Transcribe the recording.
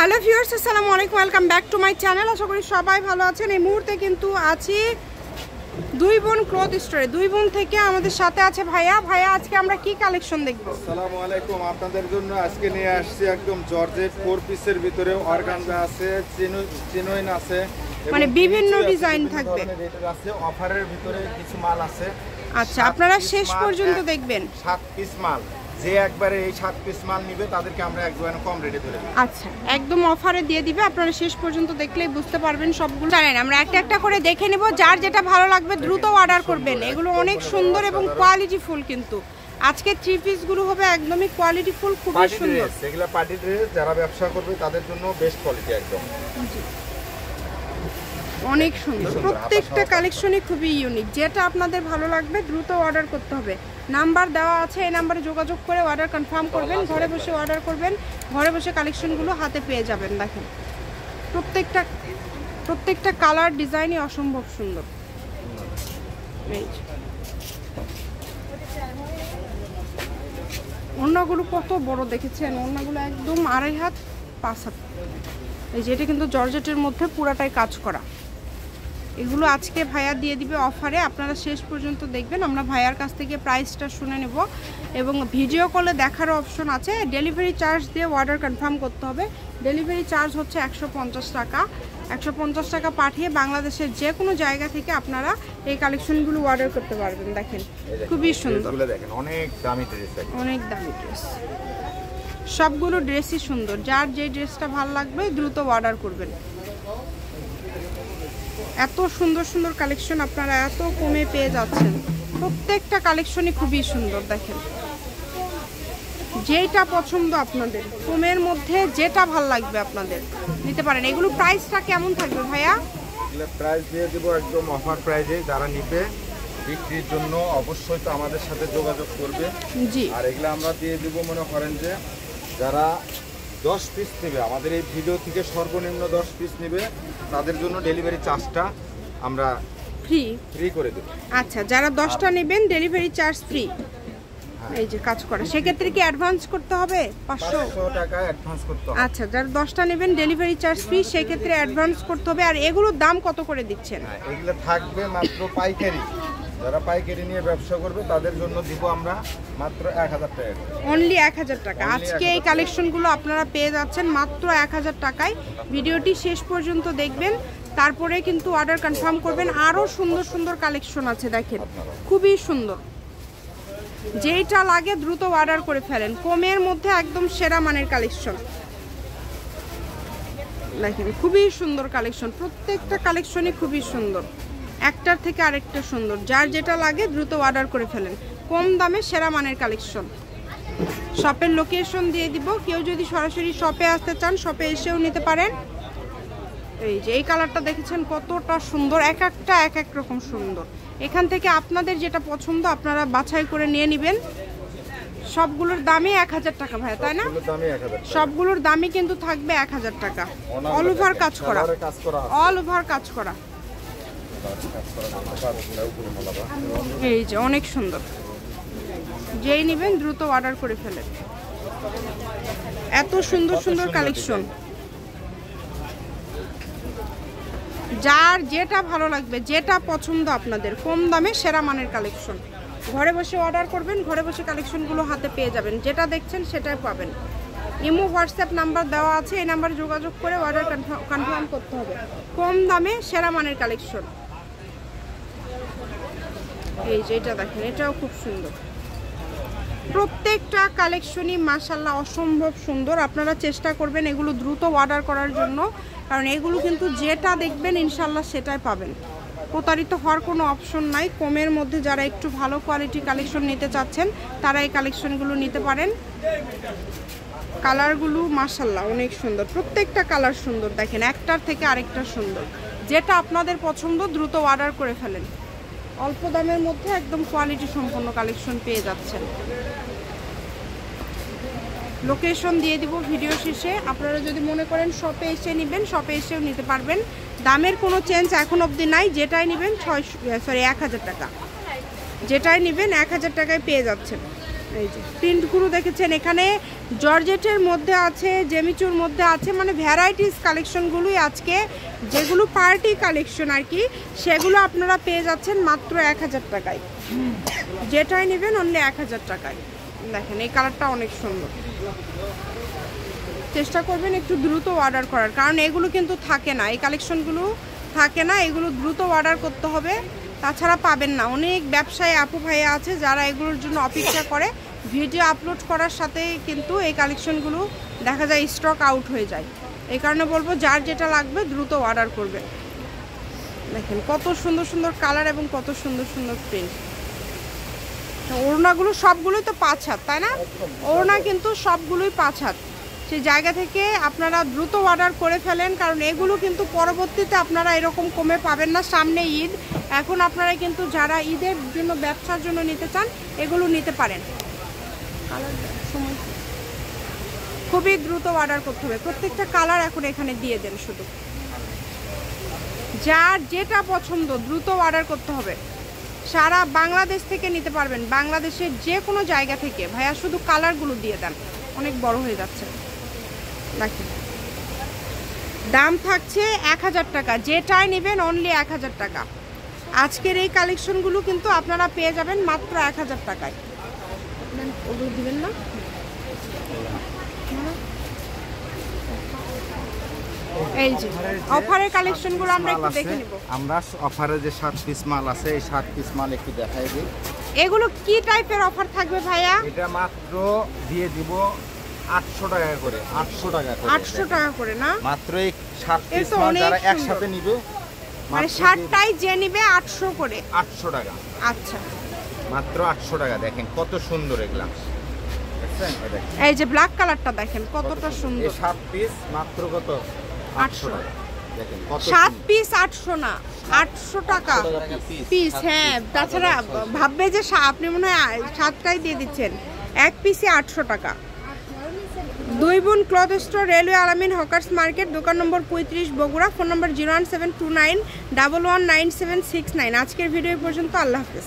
Hello viewers, আসসালামু আলাইকুম, welcome back to my channel. আশা করি সবাই ভালো আছেন। এই মুহূর্তে কিন্তু আছি দুই বোন ক্লথ স্টোরে। দুই বোন থেকে আমাদের সাথে আছে ভাইয়া। ভাইয়া, আজকে আমরা কি কালেকশন দেখব? আসসালামু আলাইকুম, আপনাদের জন্য আজকে নিয়ে আসছি একদম জর্জেট 4 পিসের ভিতরে অর্গানজা আছে, চিনোইন আছে, মানে বিভিন্ন ডিজাইন থাকবে। আছে অফারের ভিতরে কিছু মাল আছে। আচ্ছা, আপনারা শেষ পর্যন্ত দেখবেন। 7 পিস মাল, যে একবারে এই 7 পিস মাল নিবে তাদেরকে আমরা একদম কম রেটে ধরে দেব। আচ্ছা, একদম অফারে দিয়ে দিবে। আপনারা শেষ পর্যন্ত দেখলেই বুঝতে পারবেন সবগুলো। জানেন, আমরা একটা একটা করে দেখে নেব। যার যেটা ভালো লাগবে দ্রুত অর্ডার করবেন। এগুলো অনেক সুন্দর এবং কোয়ালিটি ফুল। কিন্তু আজকে থ্রি পিস গুলো হবে একদমই কোয়ালিটি ফুল, খুবই সুন্দর। এগুলা পার্টি ড্রেস, যারা ব্যবসা করবে তাদের জন্য বেস্ট কোয়ালিটি একদম। অনেক সুন্দর, প্রত্যেকটা কালেকশনই খুবই ইউনিক। যেটা আপনাদের ভালো লাগবে দ্রুত অর্ডার করতে হবে। নাম্বার দেওয়া আছে, এই নাম্বারে যোগাযোগ করে অর্ডার কনফার্ম করবেন। ঘরে বসে অর্ডার করবেন, ঘরে বসে কালেকশনগুলো হাতে পেয়ে যাবেন। দেখেন, প্রত্যেকটা কালার ডিজাইনই অসম্ভব সুন্দর। ওড়নাগুলো কত বড় দেখেছেন? ওড়নাগুলো একদম 2.5 হাত 5 হাত। এই যে এটা কিন্তু জর্জেটের মধ্যে পুরাটাই কাজ করা। এগুলো আজকে ভাইয়া দিয়ে দিবে অফারে। আপনারা শেষ পর্যন্ত দেখবেন। আমরা ভাইয়ার কাছ থেকে প্রাইসটা শুনে নেব এবং ভিডিও কলে দেখারও অপশন আছে। ডেলিভারি চার্জ দিয়ে অর্ডার কনফার্ম করতে হবে। ডেলিভারি চার্জ হচ্ছে 150 টাকা। 150 টাকা পাঠিয়ে বাংলাদেশের যে কোনো জায়গা থেকে আপনারা এই কালেকশনগুলো অর্ডার করতে পারবেন। দেখেন, খুবই সুন্দর। দেখেন, অনেক দামি ড্রেস, অনেক দামি ড্রেস। সবগুলো ড্রেসই সুন্দর। যার যে ড্রেসটা ভালো লাগবে দ্রুত অর্ডার করবেন। এত সুন্দর সুন্দর কালেকশন আপনারা এত কমে পেয়ে যাচ্ছেন। প্রত্যেকটা কালেকশনই খুবই সুন্দর। দেখেন, যেটা পছন্দ আপনাদের, কমের মধ্যে যেটা ভালো লাগবে আপনাদের নিতে পারেন। এগুলো প্রাইসটা কেমন থাকবে ভাইয়া? প্রাইস দিয়ে দেব একদম অফার প্রাইসে। যারা নিবে বিক্রির জন্য অবশ্যই তো আমাদের সাথে যোগাযোগ করবে। জি, আর এগুলো আমরা দিয়ে দেব, মনে করেন যে যারা 10 পিস নেবে, আমাদের এই ভিডিও থেকে সর্বনিম্ন 10 পিস নেবে, তাদের জন্য ডেলিভারি চার্জটা আমরা ফ্রি করে দেব। আচ্ছা, যারা 10টা নেবেন ডেলিভারি চার্জ ফ্রি। এই যে কাজ করা, সেক্ষেত্রে কি অ্যাডভান্স করতে হবে? 500 টাকা অ্যাডভান্স করতে হবে। আচ্ছা, যারা 10টা নেবেন ডেলিভারি চার্জ ফ্রি, সেক্ষেত্রে অ্যাডভান্স করতে হবে। আর এগুলোর দাম কত করে দিচ্ছেন? এগুলো থাকবে মাত্র পাইকারি। যারা পাইকারি নিয়ে ব্যবসা করবে তাদের জন্য দিব আমরা মাত্র 1000 টাকা। অনলি 1000 টাকা। আজকে এই কালেকশনগুলো আপনারা পেয়ে যাচ্ছেন মাত্র 1000 টাকায়। ভিডিওটি শেষ পর্যন্ত দেখবেন, তারপরে কিন্তু অর্ডার কনফার্ম করবেন। আরও সুন্দর সুন্দর কালেকশন আছে, দেখেন, খুবই সুন্দর। যেইটা লাগে দ্রুত অর্ডার করে ফেলেন। কমের মধ্যে একদম সেরা মানের কালেকশন। দেখেন, খুবই সুন্দর কালেকশন। প্রত্যেকটা কালেকশনই খুবই সুন্দর, একটার থেকে আরেকটা সুন্দর। যার যেটা লাগে দ্রুত অর্ডার করে ফেলেন। কম দামে সেরা মানের কালেকশন। শপের লোকেশন দিয়ে দিব। কেউ যদি সরাসরি শপে আসতে চান শপে এসেও নিতে পারেন। এই যে এই কালারটা দেখেছেন কতটা সুন্দর, এক একটা এক এক রকম সুন্দর। এখান থেকে আপনাদের যেটা পছন্দ আপনারা বাছাই করে নিয়ে নেবেন। সবগুলোর দামই 1000 টাকা ভাই, তাই না? সবগুলোর দামই কিন্তু থাকবে 1000 টাকা। অল ওভার কাজ করা, অল ওভার কাজ করা। এই যে অনেক সুন্দর। যেই নেবেন দ্রুত অর্ডার করে ফেলেন। এত সুন্দর সুন্দর কালেকশন। যার যেটা ভালো লাগবে, যেটা পছন্দ আপনাদের, কম দামে সেরা মানের কালেকশন। ঘরে বসে অর্ডার করবেন, ঘরে বসে কালেকশনগুলো হাতে পেয়ে যাবেন। যেটা দেখছেন সেটাই পাবেন। ইমো হোয়াটসঅ্যাপ নাম্বার দেওয়া আছে, এই নাম্বারে যোগাযোগ করে অর্ডার কনফার্ম করতে হবে। কম দামে সেরা মানের কালেকশন। এই যে এটা দেখেন, এটাও খুব সুন্দর। প্রত্যেকটা কালেকশনই মাশাআল্লাহ অসম্ভব সুন্দর। আপনারা চেষ্টা করবেন এগুলো দ্রুত অর্ডার করার জন্য, কারণ এগুলো কিন্তু যেটা দেখবেন ইনশাল্লাহ সেটাই পাবেন। প্রতারিত হওয়ার কোনো অপশন নাই। কমের মধ্যে যারা একটু ভালো কোয়ালিটি কালেকশন নিতে চাচ্ছেন তারা এই কালেকশনগুলো নিতে পারেন। কালারগুলো মাশাআল্লাহ অনেক সুন্দর। প্রত্যেকটা কালার সুন্দর। দেখেন, একটার থেকে আরেকটা সুন্দর। যেটা আপনাদের পছন্দ দ্রুত অর্ডার করে ফেলেন। অল্প দামের মধ্যে একদম কোয়ালিটি সম্পন্ন কালেকশন পেয়ে যাচ্ছেন। লোকেশন দিয়ে দিব ভিডিও শেষে। আপনারা যদি মনে করেন শপে এসে নেবেন শপে এসেও নিতে পারবেন। দামের কোনো চেঞ্জ এখন অবধি নাই। যেটাই নেবেন 1000 টাকা। যেটাই নেবেন 1000 টাকায় পেয়ে যাচ্ছেন। এই যে প্রিন্টগুলো দেখেছেন, এখানে জর্জেটের মধ্যে আছে, জেমিচুর মধ্যে আছে, মানে ভ্যারাইটিস কালেকশনগুলোই আজকে যেগুলো পার্টি কালেকশন আর কি, সেগুলো আপনারা পেয়ে যাচ্ছেন মাত্র 1000 টাকায়। যেটাই নেবেন অনলি 1000 টাকায়। দেখেন এই কালারটা অনেক সুন্দর। চেষ্টা করবেন একটু দ্রুত অর্ডার করার, কারণ এগুলো কিন্তু থাকে না, এই কালেকশনগুলো থাকে না, এগুলো দ্রুত অর্ডার করতে হবে, তাছাড়া পাবেন না। অনেক ব্যবসায়ী আপু ভাইয়া আছে যারা এগুলোর জন্য অপেক্ষা করে, ভিডিও আপলোড করার সাথে কিন্তু এই কালেকশনগুলো দেখা যায় স্টক আউট হয়ে যায়। এই কারণে বলবো যার যেটা লাগবে দ্রুত অর্ডার করবে। দেখেন কত সুন্দর সুন্দর কালার এবং কত সুন্দর সুন্দর প্রিন্ট। ওড়নাগুলো সবগুলোই তো 5 হাত, তাই না? ওড়না কিন্তু সবগুলোই 5 হাত। সেই জায়গা থেকে আপনারা দ্রুত অর্ডার করে ফেলেন, কারণ এগুলো কিন্তু পরবর্তীতে আপনারা এরকম কমে পাবেন না। সামনে ঈদ, এখন আপনারা কিন্তু যারা ঈদের জন্য ব্যবসার জন্য নিতে চান এগুলো নিতে পারেন। খুবই দ্রুত অর্ডার করতে হবে, প্রত্যেকটা কালার এখন এখানে দিয়ে দেন। শুধু যার যেটা পছন্দ দ্রুত অর্ডার করতে হবে। সারা বাংলাদেশ থেকে নিতে পারবেন, বাংলাদেশের যে কোনো জায়গা থেকে। ভাইয়া শুধু কালারগুলো দিয়ে দেন, অনেক বড় হয়ে যাচ্ছে। দেখেন দাম থাকছে 1000 টাকা, যেটাই নেবেন অনলি 1000 টাকা। আজকের এই কালেকশনগুলো কিন্তু আপনারা পেয়ে যাবেন মাত্র 1000 টাকায়। ওগুলো দিবেন না? এই যে অফারের কালেকশনগুলো আমরা একটু দেখে নিব। আমরা অফারে যে 7 পিস মাল আছে, এই 7 পিস মাল একটু দেখাই দিই। এগুলো কি টাইপের অফার থাকবে ভাইয়া? এটা মাত্র দিয়ে দিব 800 টাকা করে। 800 টাকা করে, 800 টাকা করে না? মাত্র এই 7 পিস মাল যারা একসাথে নিবে, মানে 7টাই যে নিবে 800 করে। 800 টাকা। আচ্ছা, মাত্র 800 টাকা। দেখেন কত সুন্দর এগুলা, দেখছেন? এই যে ব্ল্যাক কালারটা দেখেন কতটা সুন্দর। এই 7 পিস মাত্র কত? 800 টাকা। দেখেন কত 7 পিস 800 না, 800 টাকা পিস। হ্যাঁ, তাছাড়া ভাববে যে আপনি মনে হয় 7টাই দিয়ে দিচ্ছেন, এক পিসে 800 টাকা। দুই বোন ক্লথ স্টোর, রেলওয়ে আলামিন হকার্স মার্কেট, দোকান নম্বর 35, বগুড়া। ফোন নম্বর 01729119769। আজকের ভিডিও পর্যন্ত। আল্লাহ হাফেজ।